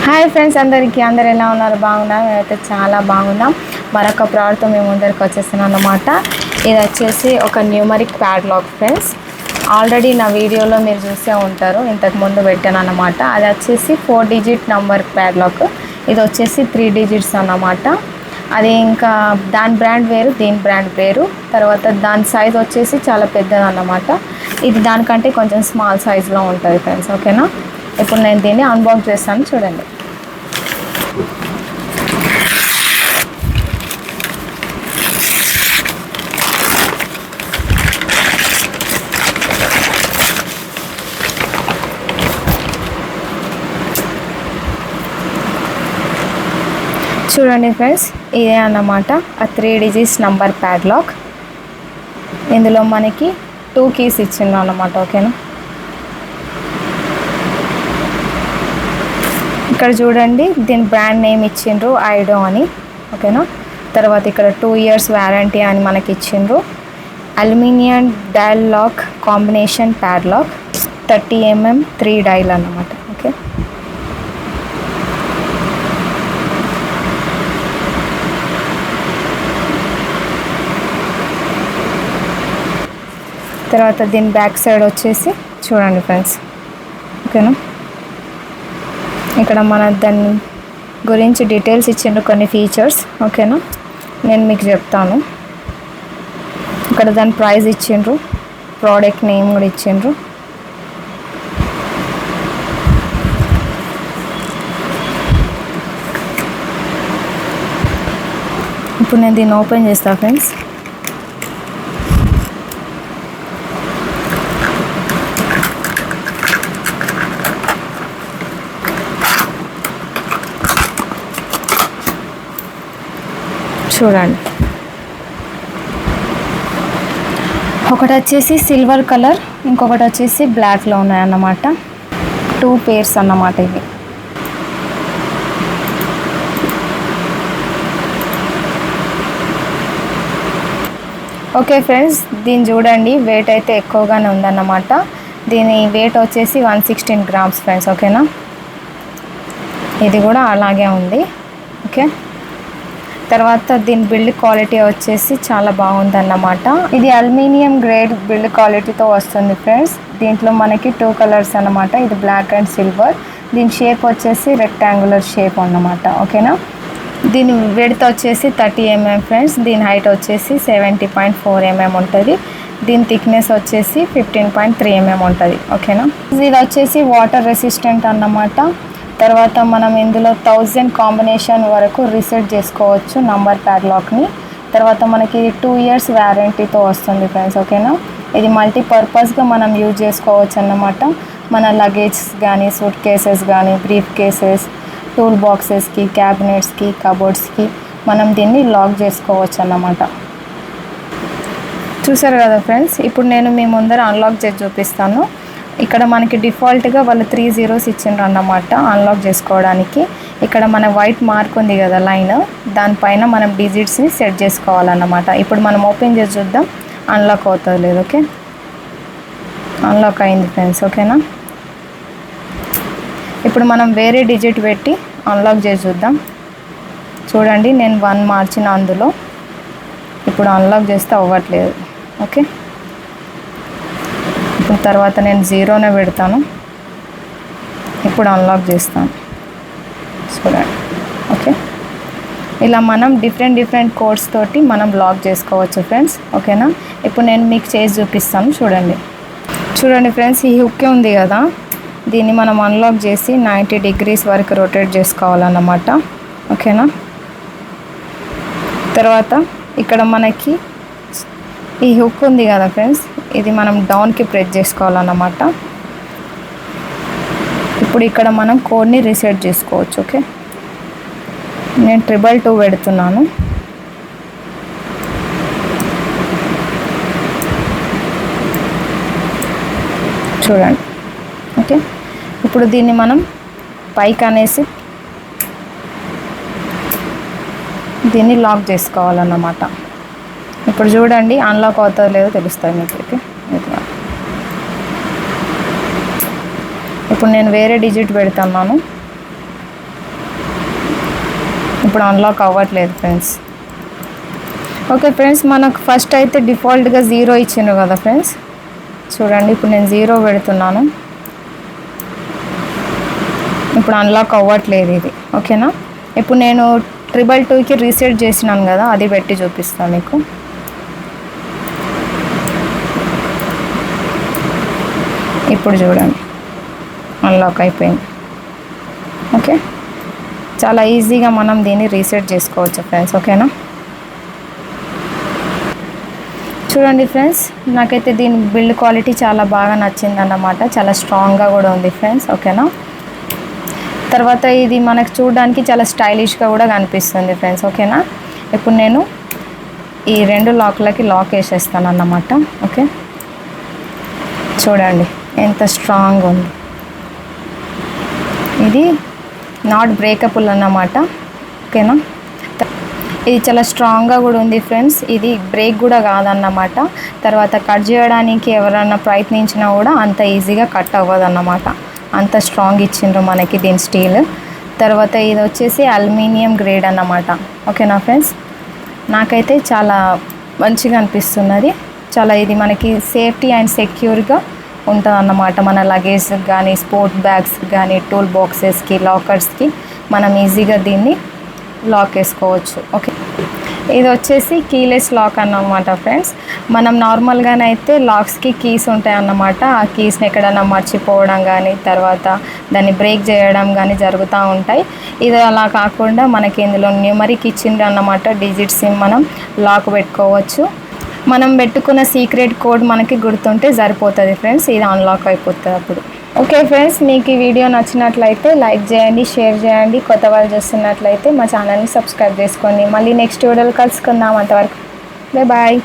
Hi friends, అందరూ ఎలా ఉన్నారు? బాగున్నారు? మేమైతే చాలా బాగున్నాం. మరొక ప్రోడక్ట్తో మేము ముందరికి వచ్చేస్తున్నాం అన్నమాట. ఇది వచ్చేసి ఒక న్యూమరిక్ ప్యాడ్లాక్ ఫ్రెండ్స్. ఆల్రెడీ నా వీడియోలో మీరు చూసే ఉంటారు, ఇంతకు ముందు పెట్టాను అన్నమాట. అది వచ్చేసి 4 డిజిట్ నంబర్ ప్యాడ్లాక్. ఇది వచ్చేసి 3 డిజిట్స్ అన్నమాట. అది ఇంకా దాని బ్రాండ్ వేరు, దీని బ్రాండ్ వేరు. తర్వాత దాని సైజ్ వచ్చేసి చాలా పెద్దది అన్నమాట. ఇది దానికంటే కొంచెం స్మాల్ సైజ్లో ఉంటుంది ఫ్రెండ్స్. ఓకేనా? ఇప్పుడు నేను దీన్ని అన్బాక్స్ చేస్తాను, చూడండి. చూడండి ఫ్రెండ్స్, ఇదే అన్నమాట ఆ 3 డిజిట్స్ నంబర్ ప్యాడ్లాక్. ఇందులో మనకి 2 కీస్ ఇచ్చిండ్రు అన్నమాట. ఓకేనా? ఇక్కడ చూడండి, దీని బ్రాండ్ నేమ్ ఇచ్చిండ్రు ఐడో అని. ఓకేనా? తర్వాత ఇక్కడ 2 ఇయర్స్ వారంటీ అని మనకి ఇచ్చిండ్రు. Aluminium dial lock combination padlock 30 mm 3 dial అన్నమాట. ఓకే, తర్వాత దీని బ్యాక్ సైడ్ వచ్చేసి చూడండి ఫ్రెండ్స్. ఓకేనా? ఇక్కడ మన దాని గురించి డీటెయిల్స్ ఇచ్చిండ్రు, కొన్ని ఫీచర్స్. ఓకేనా? నేను మీకు చెప్తాను. ఇక్కడ దాని ప్రైస్ ఇచ్చిండ్రు, ప్రోడక్ట్ నేమ్ కూడా ఇచ్చిండ్రు. ఇప్పుడు నేను దీన్ని ఓపెన్ చేస్తాను ఫ్రెండ్స్. చూడండి, ఒకటి వచ్చేసి సిల్వర్ కలర్, ఇంకొకటి వచ్చేసి బ్లాక్లో ఉన్నాయన్నమాట. 2 పేర్స్ అన్నమాట ఇవి. ఓకే ఫ్రెండ్స్, దీన్ని చూడండి, వెయిట్ అయితే ఎక్కువగానే ఉందన్నమాట. దీని వెయిట్ వచ్చేసి 116 grams ఫ్రెండ్స్. ఓకేనా? ఇది కూడా అలాగే ఉంది. ఓకే, తర్వాత దీని బిల్డ్ క్వాలిటీ వచ్చేసి చాలా బాగుందన్నమాట. ఇది అల్యూమినియం గ్రేడ్ బిల్డ్ క్వాలిటీతో వస్తుంది ఫ్రెండ్స్. దీంట్లో మనకి 2 కలర్స్ అన్నమాట. ఇది బ్లాక్ అండ్ సిల్వర్. దీని షేప్ వచ్చేసి రెక్టాంగులర్ షేప్ అన్నమాట. ఓకేనా? దీని విడ్త్ వచ్చేసి 30 mm ఫ్రెండ్స్. దీని హైట్ వచ్చేసి 70.4 mm ఉంటుంది. దీని థిక్నెస్ వచ్చేసి 15.3 mm ఉంటుంది. ఓకేనా? ఇది వచ్చేసి వాటర్ రెసిస్టెంట్ అన్నమాట. తర్వాత మనం ఇందులో 1000 కాంబినేషన్ వరకు రీసెట్ చేసుకోవచ్చు నంబర్ ప్యాడ్లాక్ని. తర్వాత మనకి 2 ఇయర్స్ వ్యారంటీతో వస్తుంది ఫ్రెండ్స్. ఓకేనా? ఇది మల్టీపర్పస్గా మనం యూజ్ చేసుకోవచ్చు అన్నమాట. మన లగేజ్ కానీ, సూట్ కేసెస్ కానీ, బ్రీఫ్ కేసెస్, టూల్ బాక్సెస్కి, క్యాబినెట్స్కి, కబోర్డ్స్కి మనం దీన్ని లాక్ చేసుకోవచ్చు అన్నమాట. చూసారు కదా ఫ్రెండ్స్, ఇప్పుడు నేను మీ ముందర అన్లాక్ చేసి చూపిస్తాను. ఇక్కడ మనకి డిఫాల్ట్గా వాళ్ళు 3 zeros ఇచ్చిండ్రు అన్నమాట అన్లాక్ చేసుకోవడానికి. ఇక్కడ మన వైట్ మార్క్ ఉంది కదా లైన్, దానిపైన మనం డిజిట్స్ని సెట్ చేసుకోవాలన్నమాట. ఇప్పుడు మనం ఓపెన్ చేసి చూద్దాం అన్లాక్ అవుతుంది లేదు. ఓకే, అన్లాక్ అయింది ఫ్రెండ్స్. ఓకేనా? ఇప్పుడు మనం వేరే డిజిట్ పెట్టి అన్లాక్ చేసి చూద్దాం. చూడండి, నేను 1 మార్చిన అందులో. ఇప్పుడు అన్లాక్ చేస్తే అవ్వట్లేదు. ఓకే, ఇప్పుడు తర్వాత నేను 0నే పెడతాను. ఇప్పుడు అన్లాక్ చేస్తాను, చూడండి. ఓకే, ఇలా మనం డిఫరెంట్ కోడ్స్ తోటి మనం లాక్ చేసుకోవచ్చు ఫ్రెండ్స్. ఓకేనా? ఇప్పుడు నేను మీకు చేసి చూపిస్తాను, చూడండి ఫ్రెండ్స్. ఈ హుక్ ఉంది కదా, దీన్ని మనం అన్లాక్ చేసి 90 degrees వరకు రొటేట్ చేసుకోవాలన్నమాట. ఓకేనా? తర్వాత ఇక్కడ మనకి ఈ హుక్ ఉంది కదా ఫ్రెండ్స్, ఇది మనం డౌన్కి ప్రెస్ చేసుకోవాలన్నమాట. ఇప్పుడు ఇక్కడ మనం కోడ్ని రీసెట్ చేసుకోవచ్చు. ఓకే, నేను 222 పెడుతున్నాను. చూడండి. ఓకే, ఇప్పుడు దీన్ని మనం పైకి అనేసి దీన్ని లాక్ చేసుకోవాలన్నమాట. ఇప్పుడు చూడండి, అన్లాక్ అవుతుందో లేదో తెలుస్తుంది మీకు. ఓకే, ఇప్పుడు నేను వేరే డిజిట్ పెడుతున్నాను. ఇప్పుడు అన్లాక్ అవ్వట్లేదు ఫ్రెండ్స్. ఓకే ఫ్రెండ్స్, మనకు ఫస్ట్ అయితే డిఫాల్ట్గా 0 ఇచ్చిండ్రు కదా ఫ్రెండ్స్. చూడండి, ఇప్పుడు నేను 0 పెడుతున్నాను. ఇప్పుడు అన్లాక్ అవ్వట్లేదు ఇది. ఓకేనా, ఇప్పుడు నేను 222కి రీసెట్ చేసినాను కదా, అది పెట్టి చూపిస్తాను మీకు. ఇప్పుడు చూడండి, అన్లాక్ అయిపోయింది. ఓకే, చాలా ఈజీగా మనం దీన్ని రీసెట్ చేసుకోవచ్చు ఫ్రెండ్స్. ఓకేనా, చూడండి ఫ్రెండ్స్, నాకైతే దీని బిల్డ్ క్వాలిటీ చాలా బాగా నచ్చింది అన్నమాట. చాలా స్ట్రాంగ్గా కూడా ఉంది ఫ్రెండ్స్. ఓకేనా, తర్వాత ఇది మనకు చూడడానికి చాలా స్టైలిష్గా కూడా కనిపిస్తుంది ఫ్రెండ్స్. ఓకేనా, ఇప్పుడు నేను ఈ 2 లాక్లకి లాక్ వేసేస్తాను అన్నమాట. ఓకే, చూడండి ఎంత స్ట్రాంగ్ ఉంది. ఇది నాట్ బ్రేకబుల్ అన్నమాట. ఓకేనా, ఇది చాలా స్ట్రాంగ్గా కూడా ఉంది ఫ్రెండ్స్. ఇది బ్రేక్ కూడా కాదన్నమాట. తర్వాత కట్ చేయడానికి ఎవరైనా ప్రయత్నించినా కూడా అంత ఈజీగా కట్ అవ్వదు అన్నమాట. అంత స్ట్రాంగ్ ఇచ్చిండ్రు మనకి దీని స్టీల్. తర్వాత ఇది వచ్చేసి అల్యూమినియం గ్రేడ్ అన్నమాట. ఓకేనా ఫ్రెండ్స్, నాకైతే చాలా మంచిగా అనిపిస్తున్నది. చాలా ఇది మనకి సేఫ్టీ అండ్ సెక్యూర్గా ఉంటుంది అన్నమాట. మన లగేజ్ కానీ, స్పోర్ట్ బ్యాగ్స్ కానీ, టూల్ బాక్సెస్కి, లాకర్స్కి మనం ఈజీగా దీన్ని లాక్ వేసుకోవచ్చు. ఓకే, ఇది వచ్చేసి కీలెస్ లాక్ అన్నమాట ఫ్రెండ్స్. మనం నార్మల్గానైతే లాక్స్కి కీస్ ఉంటాయి అన్నమాట. ఆ కీస్ని ఎక్కడైనా మర్చిపోవడం కానీ, తర్వాత దాన్ని బ్రేక్ చేయడం కానీ జరుగుతూ ఉంటాయి. ఇది అలా కాకుండా మనకి ఇందులో న్యూమరిక్ ఇచ్చింది అన్నమాట. డిజిట్స్ మనం లాక్ పెట్టుకోవచ్చు. మనం పెట్టుకున్న సీక్రెట్ కోడ్ మనకి గుర్తుంటే సరిపోతుంది ఫ్రెండ్స్. ఇది అన్లాక్ అయిపోతుంది అప్పుడు. ఓకే ఫ్రెండ్స్, మీకు ఈ వీడియో నచ్చినట్లయితే లైక్ చేయండి, షేర్ చేయండి. కొత్త వాళ్ళు చూస్తున్నట్లయితే మా ఛానల్ని సబ్స్క్రైబ్ చేసుకోండి. మళ్ళీ నెక్స్ట్ వీడియోలో కలుసుకుందాం. అంతవరకు బాయ్.